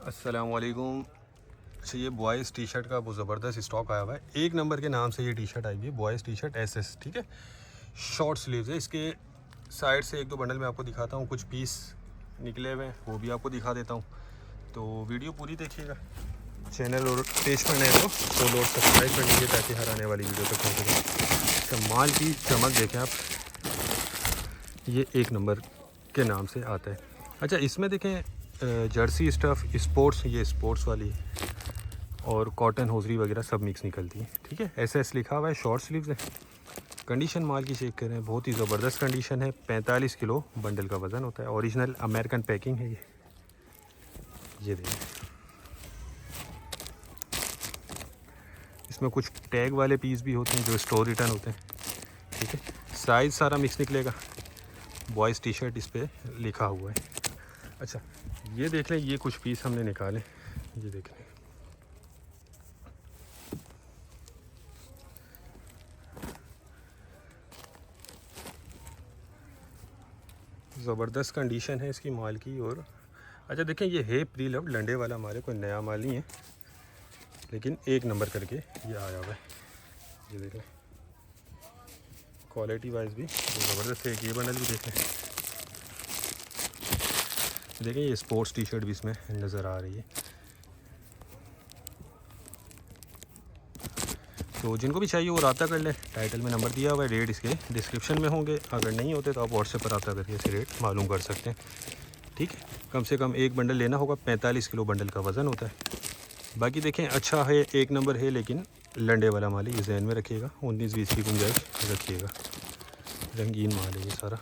अस्सलामुअलैकुम। अच्छा, ये बॉयज़ टी शर्ट का बहुत ज़बरदस्त स्टॉक आया हुआ है। एक नंबर के नाम से ये टी शर्ट आई हुई है, बॉयज़ टी शर्ट एसएस। ठीक है, शॉर्ट स्लीव्स है। इसके साइड से एक दो बंडल मैं आपको दिखाता हूँ, कुछ पीस निकले हुए हैं वो भी आपको दिखा देता हूँ। तो वीडियो पूरी देखिएगा। चैनल और पेज पर नए हो तो फॉलो और सब्सक्राइब कर लीजिए ताकि हर आने वाली वीडियो तक पहुँच सके। इसका माल की चमक देखें आप, ये एक नंबर के नाम से आता है। अच्छा, इसमें देखें जर्सी स्टफ़ स्पोर्ट्स, ये स्पोर्ट्स वाली और कॉटन होजरी वगैरह सब मिक्स निकलती है। ठीक है, एसएस लिखा हुआ है, शॉर्ट स्लीव्स है। कंडीशन माल की चेक करें, बहुत ही ज़बरदस्त कंडीशन है। 45 किलो बंडल का वज़न होता है। ओरिजिनल अमेरिकन पैकिंग है ये देखें। इसमें कुछ टैग वाले पीस भी होते हैं जो स्टोर रिटर्न होते हैं। ठीक है, साइज़ सारा मिक्स निकलेगा। बॉयज़ टी शर्ट इस पर लिखा हुआ है। अच्छा, ये देख लें, ये कुछ पीस हमने निकाले, ये देख लें। ज़बरदस्त कंडीशन है इसकी माल की। और अच्छा देखें, ये है प्री लव्ड लंडे वाला माल है, कोई नया माल नहीं है, लेकिन एक नंबर करके ये आया हुआ है। ये देखें, क्वालिटी वाइज भी ज़बरदस्त है। ये बंडल भी देखें, देखें ये स्पोर्ट्स टी शर्ट भी इसमें नज़र आ रही है। तो जिनको भी चाहिए वो रब्ता कर लें, टाइटल में नंबर दिया हुआ है, रेट इसके डिस्क्रिप्शन में होंगे। अगर नहीं होते तो आप व्हाट्सएप पर रब्ता करके इसे रेट मालूम कर सकते हैं। ठीक है, कम से कम एक बंडल लेना होगा, 45 किलो बंडल का वज़न होता है। बाकी देखें, अच्छा है, एक नंबर है, लेकिन लंडे वाला माल है, ये जहन में रखिएगा। 19-20 की गुंजाइश रखिएगा। रंगीन माल है ये सारा।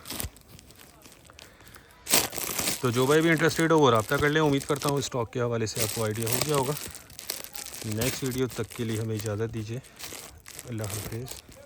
तो जो भाई भी इंटरेस्टेड हो वो रब्ता कर लें। उम्मीद करता हूँ स्टॉक के हवाले से आपको आइडिया हो गया होगा। नेक्स्ट वीडियो तक के लिए हमें इजाज़त दीजिए। अल्लाह हाफिज़।